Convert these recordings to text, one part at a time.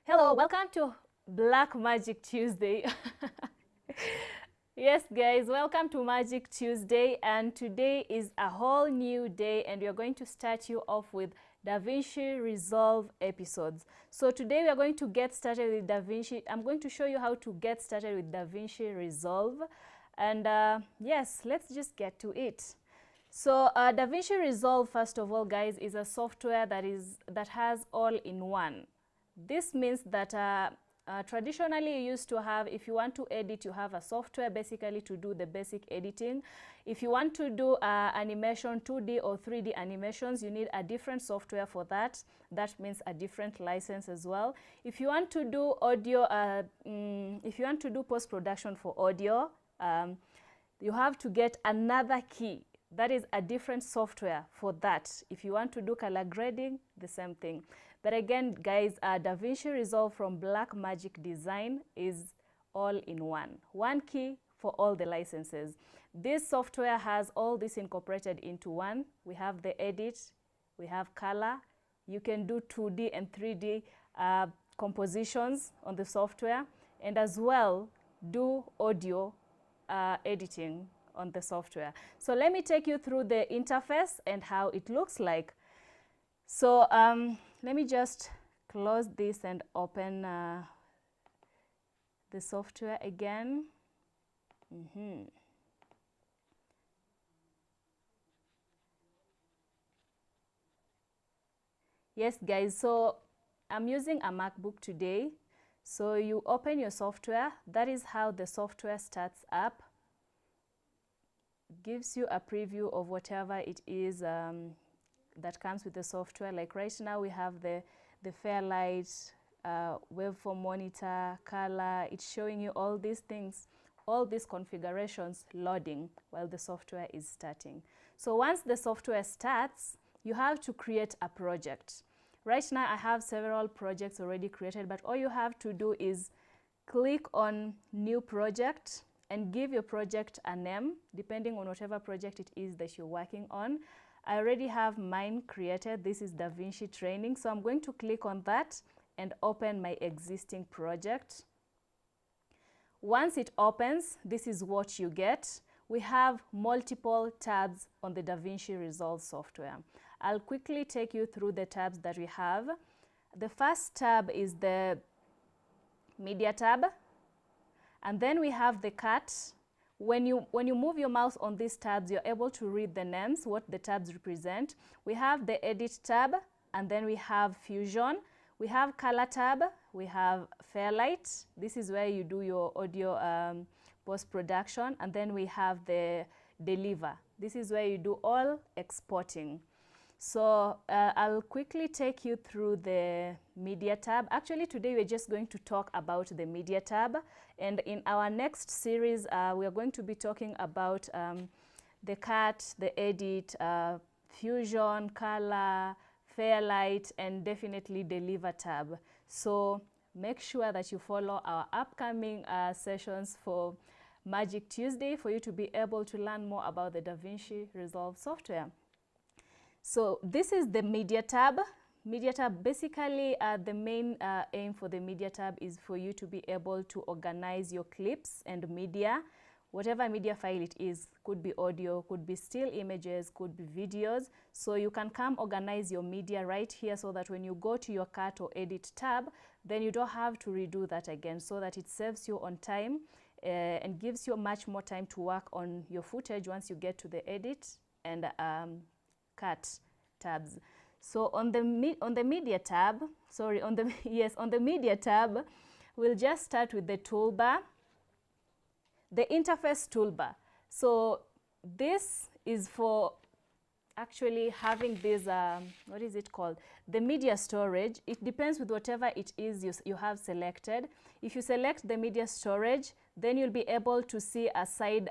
Hello, welcome to Black Magic Tuesday. Yes, guys, welcome to Magic Tuesday, and today is a whole new day, and we are going to start you off with Davinci Resolve episodes. So today we are going to get started with Davinci. I'm going to show you how to get started with Davinci Resolve, and yes, let's just get to it. So Davinci Resolve, first of all, guys, is a software that has all-in-one. This means that traditionally you used to have, if you want to edit, you have a software basically to do the basic editing. If you want to do animation, 2D or 3D animations, you need a different software for that. That means a different license as well. If you want to do audio, if you want to do post-production for audio, you have to get another key. That is a different software for that. If you want to do color grading, the same thing. But again, guys, Davinci Resolve from Blackmagic Design is all in one. One key for all the licenses. This software has all this incorporated into one. We have the edit, we have color. You can do 2D and 3D compositions on the software, and as well do audio editing on the software. So let me take you through the interface and how it looks like. So let me just close this and open the software again. Yes, guys, so I'm using a MacBook today. So you open your software. That is how the software starts up. Gives you a preview of whatever it is that comes with the software. Like right now we have the Fairlight, waveform monitor, color. It's showing you all these things, all these configurations loading while the software is starting. So once the software starts, you have to create a project. Right now I have several projects already created, but all you have to do is click on new project and give your project a name depending on whatever project it is that you're working on. I already have mine created. This is Davinci Training. So I'm going to click on that and open my existing project. Once it opens, this is what you get. We have multiple tabs on the Davinci Resolve software. I'll quickly take you through the tabs that we have. The first tab is the Media tab. And then we have the cut. When you move your mouse on these tabs, you're able to read the names, what the tabs represent. We have the Edit tab, and then we have Fusion. We have Color tab. We have Fairlight. This is where you do your audio post-production. And then we have the Deliver. This is where you do all exporting. So I'll quickly take you through the Media tab. Actually, today we're just going to talk about the Media tab. And in our next series, we are going to be talking about the cut, the edit, fusion, color, Fairlight, and definitely Deliver tab. So make sure that you follow our upcoming sessions for Magic Tuesday for you to be able to learn more about the Davinci Resolve software. So this is the Media tab. Media tab, basically the main aim for the Media tab is for you to be able to organize your clips and media. Whatever media file it is, could be audio, could be still images, could be videos. So you can come organize your media right here so that when you go to your cut or edit tab, then you don't have to redo that again, so that it saves you on time and gives you much more time to work on your footage once you get to the edit and cut tabs. So on the Media tab, on the Media tab, we'll just start with the toolbar, the interface toolbar. So this is for actually having this, what is it called? The media storage. It depends with whatever it is you have selected. If you select the media storage, then you'll be able to see a side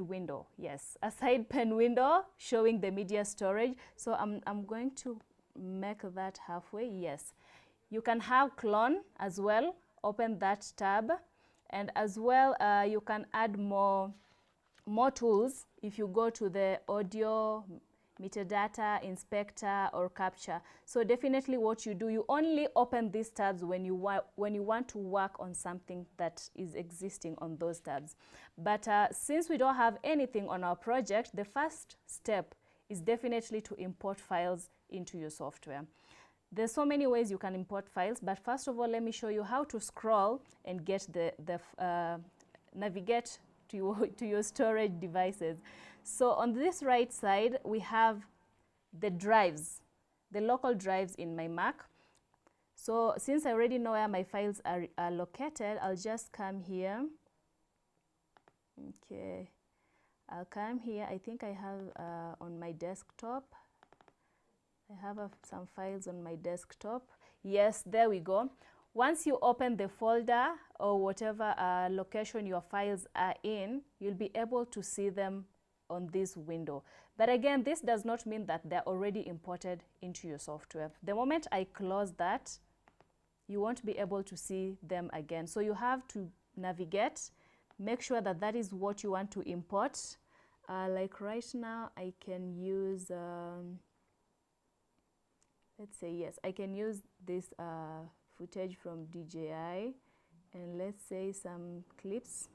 window, yes, a side pane window showing the media storage. So I'm going to make that halfway. Yes, you can have clone as well. Open that tab, and as well you can add more tools. If you go to the audio, metadata, inspector, or capture. So definitely what you do, you only open these tabs when you want to work on something that is existing on those tabs. But since we don't have anything on our project, the first step is definitely to import files into your software. There's so many ways you can import files, but first of all, let me show you how to scroll and get navigate to your storage devices. So on this right side, we have the drives, the local drives in my Mac. So since I already know where my files are located, I'll just come here. Okay, I'll come here. I think I have on my desktop. I have some files on my desktop. Yes, there we go. Once you open the folder or whatever location your files are in, you'll be able to see them on this window. But again, this does not mean that they're already imported into your software. The moment I close that, you won't be able to see them again. So you have to navigate, make sure that that is what you want to import. Like right now, I can use let's say, yes, I can use this footage from DJI, and let's say some clips.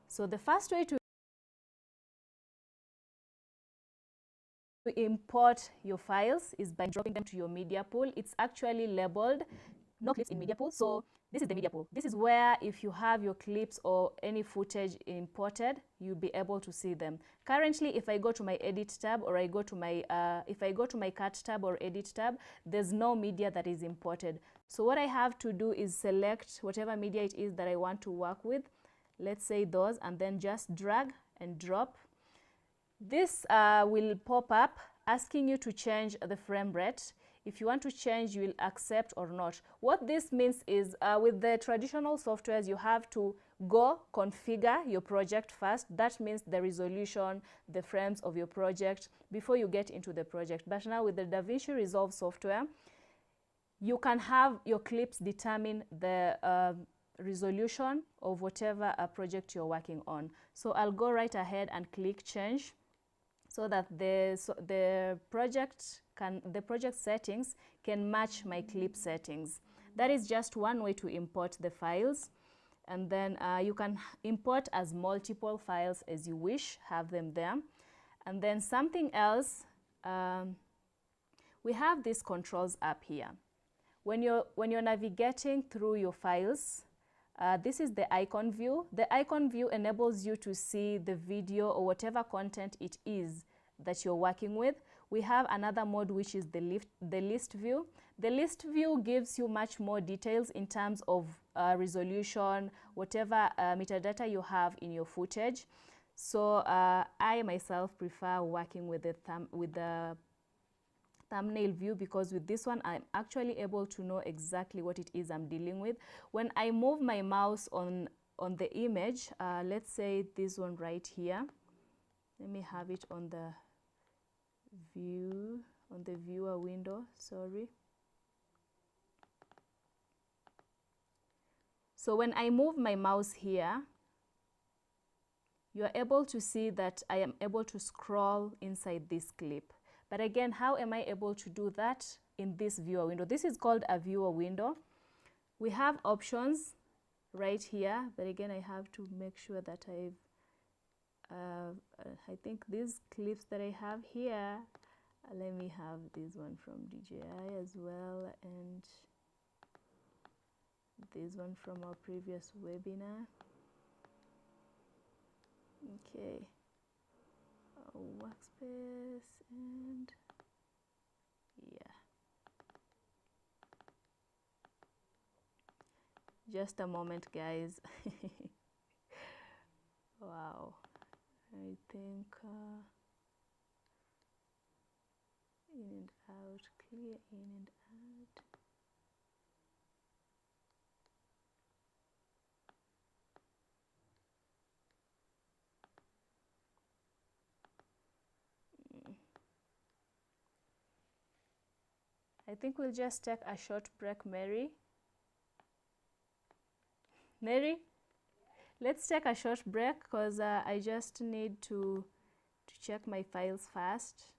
So the first way to import your files is by dropping them to your media pool. It's actually labeled no clips in media pool. So this is the media pool. This is where if you have your clips or any footage imported, you'll be able to see them. Currently, if I go to my edit tab or I go to my, if I go to my cut tab or edit tab, there's no media that is imported. So what I have to do is select whatever media it is that I want to work with. Let's say those, and then just drag and drop. This will pop up asking you to change the frame rate. If you want to change, you will accept or not. What this means is with the traditional softwares, you have to go configure your project first. That means the resolution, the frames of your project before you get into the project. But now with the Davinci Resolve software, you can have your clips determine the resolution of whatever project you're working on. So I'll go right ahead and click change, so that the project settings can match my clip settings. That is just one way to import the files. And then you can import as multiple files as you wish, have them there. And then something else, we have these controls up here. When you're navigating through your files, this is the icon view. The icon view enables you to see the video or whatever content it is that you're working with. We have another mode, which is the list view. The list view gives you much more details in terms of resolution, whatever metadata you have in your footage. So I myself prefer working with the thumbnail view, because with this one I'm actually able to know exactly what it is I'm dealing with. When I move my mouse on the image, let's say this one right here, let me have it on the view, on the viewer window, sorry. So when I move my mouse here, you are able to see that I am able to scroll inside this clip. But again, how am I able to do that in this viewer window? This is called a viewer window. We have options right here, but again, I have to make sure that I think these clips that I have here, let me have this one from DJI as well, and this one from our previous webinar. Okay, workspace, and yeah, just a moment, guys. Wow, I think in and out, clear in and out. I think we'll just take a short break, Mary. Mary, let's take a short break, because I just need to check my files first.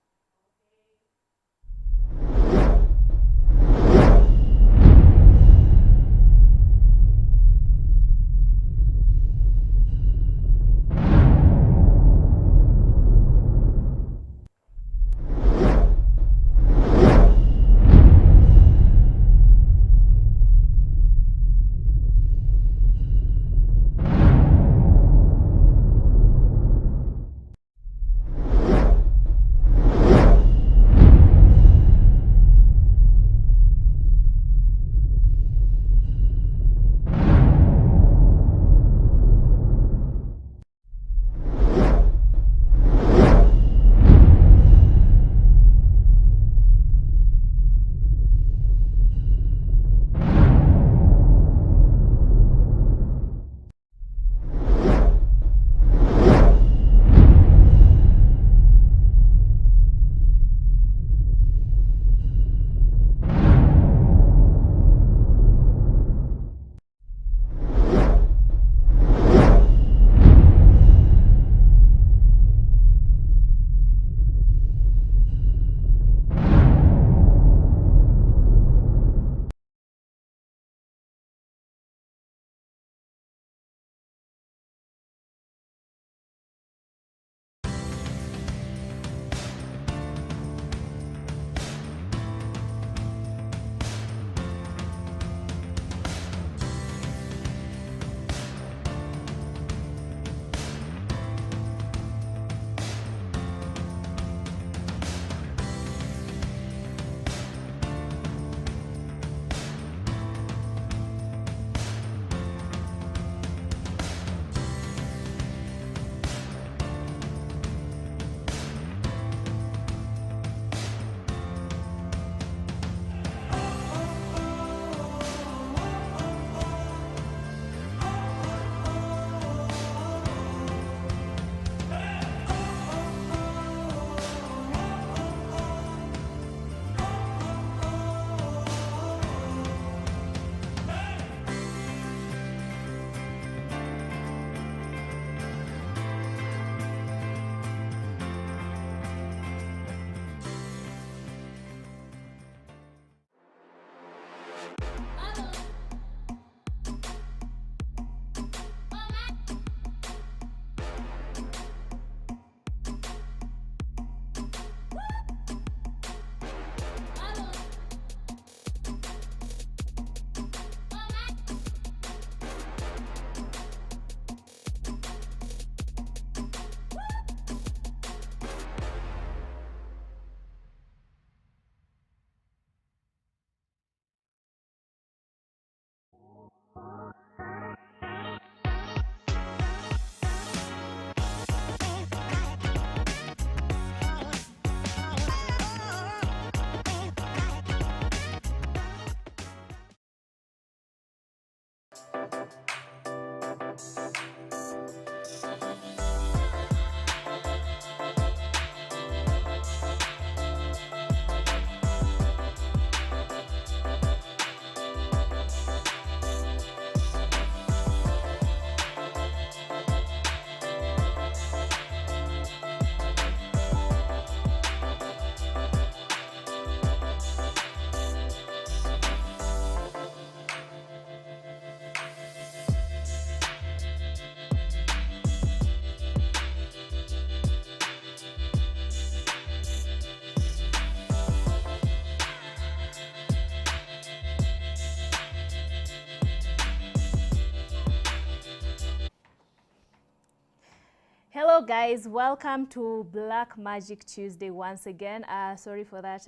Hello guys, welcome to Black Magic Tuesday once again. Sorry for that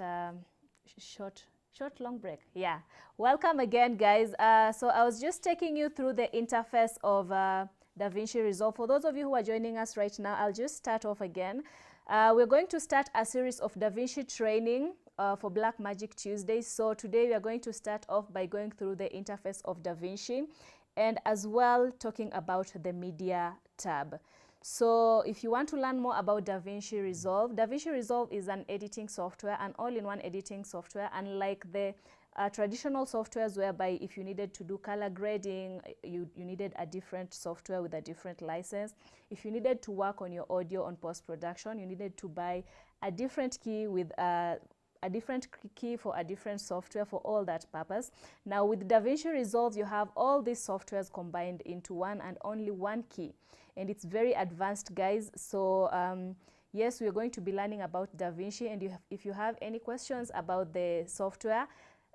short long break. Yeah, welcome again guys. So I was just taking you through the interface of Davinci Resolve. For those of you who are joining us right now, I'll just start off again. We're going to start a series of Davinci training for Black Magic Tuesday. So today we are going to start off by going through the interface of Davinci and as well talking about the media tab. So if you want to learn more about Davinci Resolve is an editing software, an all-in-one editing software, unlike the traditional softwares whereby if you needed to do color grading, you needed a different software with a different license. If you needed to work on your audio on post-production, you needed to buy a different key with a different key for a different software for all that purpose. Now with Davinci Resolve, you have all these softwares combined into one and only one key. And it's very advanced, guys. So yes, we're going to be learning about Davinci, and if you have any questions about the software,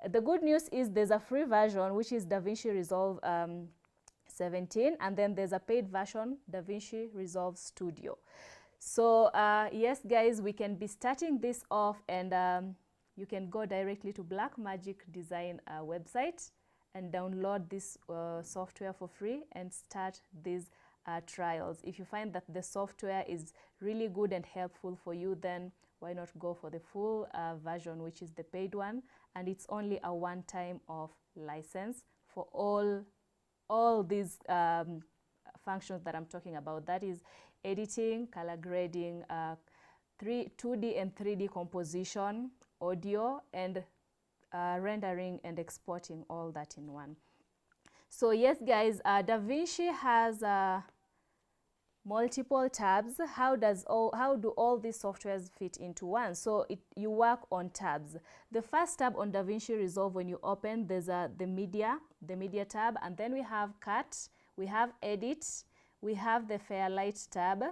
the good news is there's a free version, which is Davinci Resolve 17, and then there's a paid version, Davinci Resolve Studio. So yes, guys, we can be starting this off, and you can go directly to Blackmagic Design website and download this software for free and start these trials. If you find that the software is really good and helpful for you, then why not go for the full version, which is the paid one, and it's only a one-time of license for all these functions that I'm talking about. That is editing, color grading, 2D and 3D composition, audio, and rendering and exporting, all that in one. So yes, guys, Davinci has multiple tabs. How do all these softwares fit into one? So you work on tabs. The first tab on Davinci Resolve, when you open, there's the media tab, and then we have cut, we have edit, we have the Fairlight tab,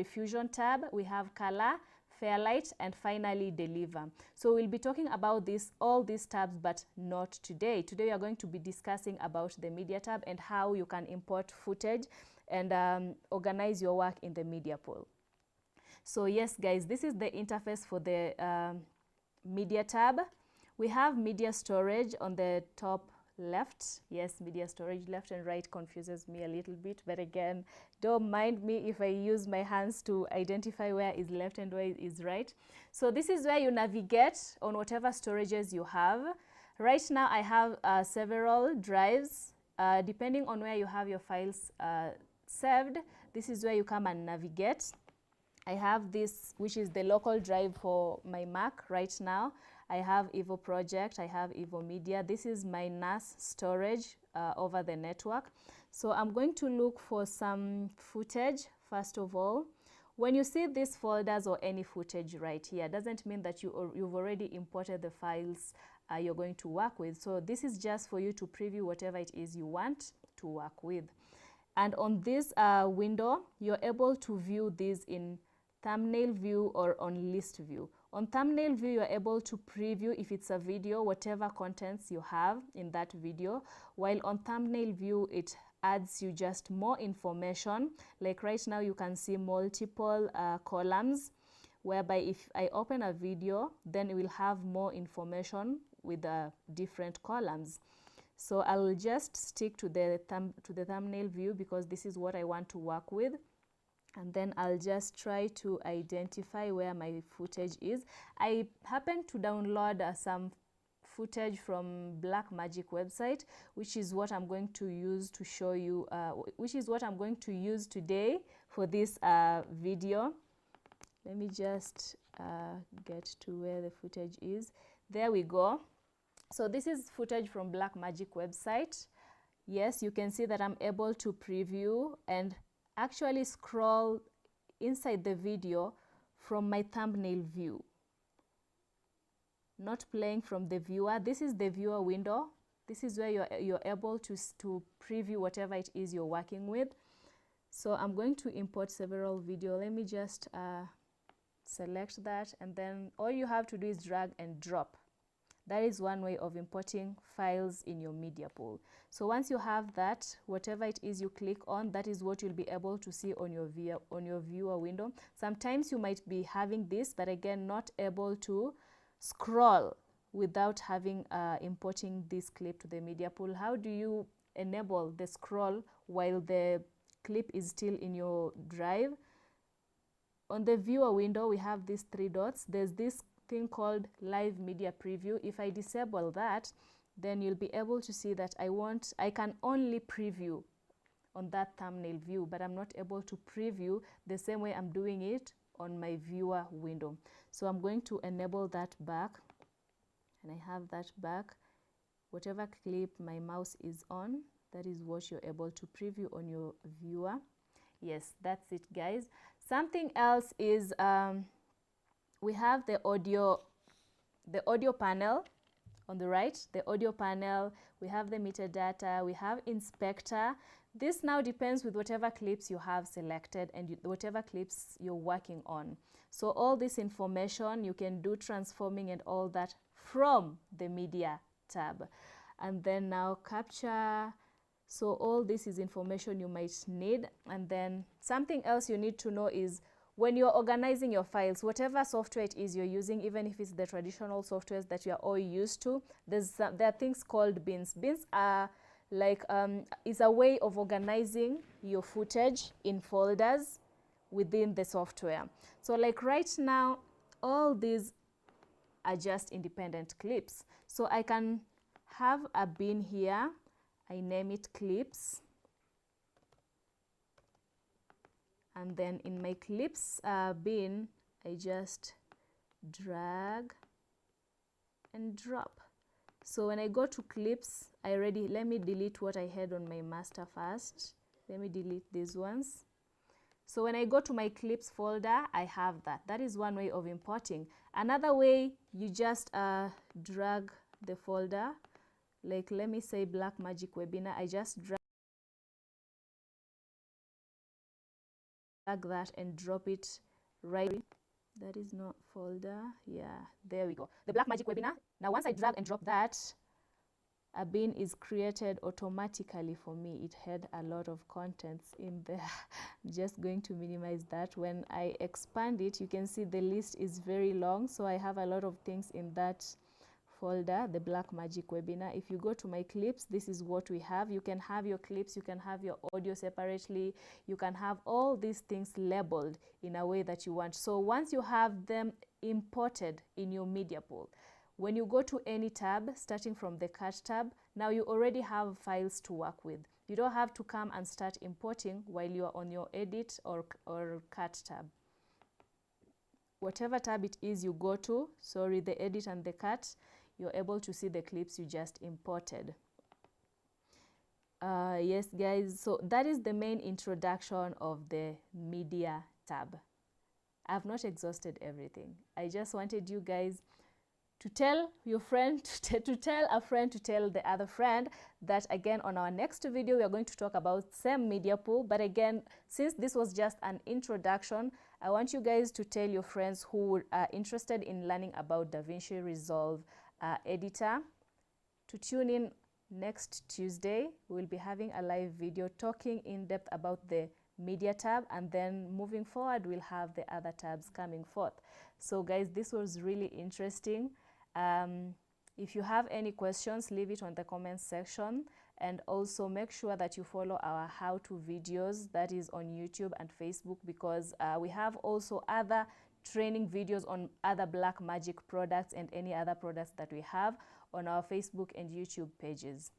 Fusion tab, we have color, Fairlight, and finally deliver. So we'll be talking about all these tabs, but not today. Today we are going to be discussing about the media tab and how you can import footage and organize your work in the media pool. So yes, guys, this is the interface for the media tab. We have media storage on the top left. Yes, media storage, left and right confuses me a little bit, but again, don't mind me if I use my hands to identify where is left and where is right. So this is where you navigate on whatever storages you have. Right now I have several drives. Depending on where you have your files saved, this is where you come and navigate. I have this, which is the local drive for my Mac right now. I have Evo Project, I have Evo Media. This is my NAS storage over the network. So I'm going to look for some footage first of all. When you see these folders or any footage right here, doesn't mean that you've already imported the files you're going to work with. So this is just for you to preview whatever it is you want to work with. And on this window, you're able to view these in thumbnail view or on list view. On thumbnail view, you're able to preview, if it's a video, whatever contents you have in that video, while on thumbnail view, it adds you just more information. Like right now, you can see multiple columns, whereby if I open a video, then it will have more information with different columns. So I will just stick to the thumbnail view because this is what I want to work with. And then I'll just try to identify where my footage is. I happen to download some footage from Blackmagic website, which is what I'm going to use to show you, which is what I'm going to use today for this video. Let me just get to where the footage is. There we go. So this is footage from Blackmagic website. Yes, you can see that I'm able to preview and actually scroll inside the video from my thumbnail view. Not playing from the viewer. This is the viewer window. This is where you're able to preview whatever it is you're working with. So I'm going to import several videos. Let me just select that, and then all you have to do is drag and drop. That is one way of importing files in your media pool. So once you have that, whatever it is you click on, that is what you'll be able to see on your viewer window. Sometimes you might be having this, but again, not able to scroll without having importing this clip to the media pool. How do you enable the scroll while the clip is still in your drive? On the viewer window, we have these three dots. There's this thing called live media preview. If I disable that, then you'll be able to see that I can only preview on that thumbnail view, but I'm not able to preview the same way I'm doing it on my viewer window. So I'm going to enable that back, and I have that back. Whatever clip my mouse is on, that is what you're able to preview on your viewer. Yes, that's it, guys. Something else is we have the audio panel on the right, the audio panel. We have the metadata, we have inspector. This now depends with whatever clips you have selected and whatever clips you're working on. So all this information, you can do transforming and all that from the media tab. And then now capture. So all this is information you might need. And then something else you need to know is when you're organizing your files, whatever software it is you're using, even if it's the traditional softwares that you are all used to, there are things called bins. Bins are like is a way of organizing your footage in folders within the software. So like right now, all these are just independent clips. So I can have a bin here. I name it clips. And then in my clips bin, I just drag and drop. So when I go to clips, let me delete what I had on my master first. Let me delete these ones. So when I go to my clips folder, I have that. That is one way of importing. Another way, you just drag the folder. Like let me say Black Magic Webinar, I just drag that and drop it right. That is not folder. Yeah, there we go. The Black Magic Webinar. Now once I drag and drop that, a bin is created automatically for me. It had a lot of contents in there. I'm just going to minimize that. When I expand it, you can see the list is very long. So I have a lot of things in that folder, the Black Magic Webinar. If you go to my clips, this is what we have. You can have your clips, you can have your audio separately, you can have all these things labeled in a way that you want. So once you have them imported in your media pool, when you go to any tab, starting from the cut tab, now you already have files to work with. You don't have to come and start importing while you are on your edit or cut tab. Whatever tab it is you go to, sorry, the edit and the cut, you're able to see the clips you just imported. Yes, guys, so that is the main introduction of the media tab. I've not exhausted everything. I just wanted you guys to tell your friend, to tell a friend, to tell the other friend that again on our next video we are going to talk about same media pool. But again, since this was just an introduction, I want you guys to tell your friends who are interested in learning about Davinci Resolve editor to tune in next Tuesday. We'll be having a live video talking in depth about the media tab, and then moving forward we'll have the other tabs coming forth. So guys, this was really interesting. If you have any questions, leave it on the comments section, and also make sure that you follow our how-to videos that is on YouTube and Facebook, because we have also other training videos on other Black Magic products and any other products that we have on our Facebook and YouTube pages.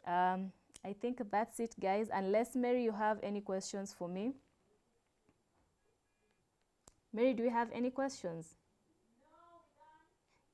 I think that's it, guys, unless Mary, you have any questions for me. Mary, do you have any questions?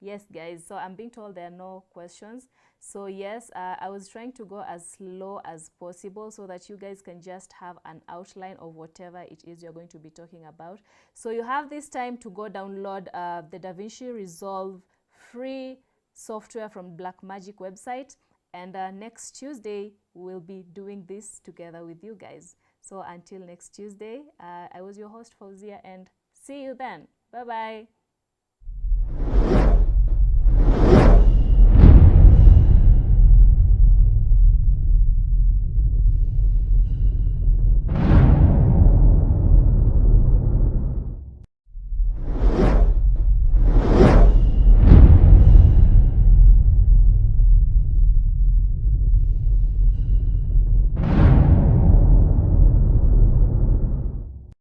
Yes, guys, so I'm being told there are no questions. So yes, I was trying to go as slow as possible so that you guys can just have an outline of whatever it is you're going to be talking about. So you have this time to go download the Davinci Resolve free software from Blackmagic website, and next Tuesday we'll be doing this together with you guys. So until next Tuesday, I was your host Fauzia, and see you then. Bye bye.